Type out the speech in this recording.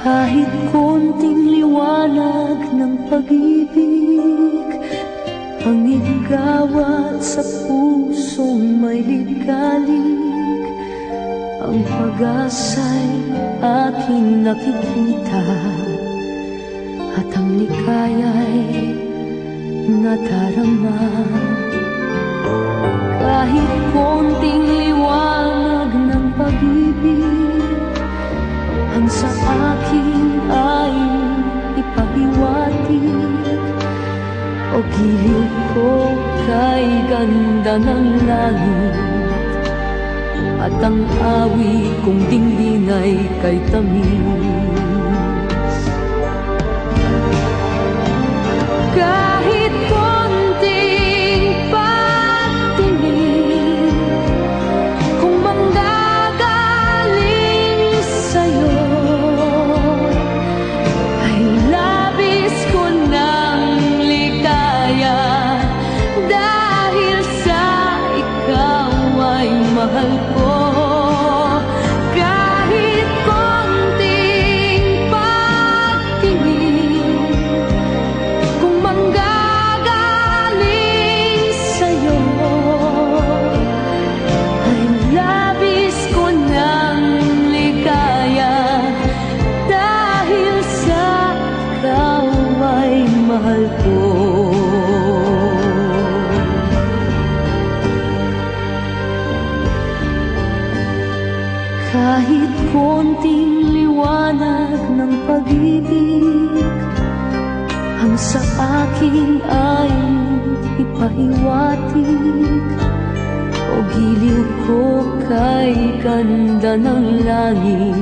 Kahit konting liwanag ng pag-ibig ang igawat sa pusong may ligalig, ang pag-asa'y aking nakikita at ang likaya'y nadarama. Kahit konting liwanag ng pag-ibig ang sa akin ay ipahiwatig, o giliw ko kay ganda ng langit, at ang awit kong dingding ay kay tamis. Kahit konting pagtingin kung manggagaling sa'yo, ay labis ko ng ligaya dahil sa ikaw ay mahal ko. Kahit konting liwanag ng pag-ibig ang sa akin ay ipahiwatig, o giliw ko kay ganda ng langit,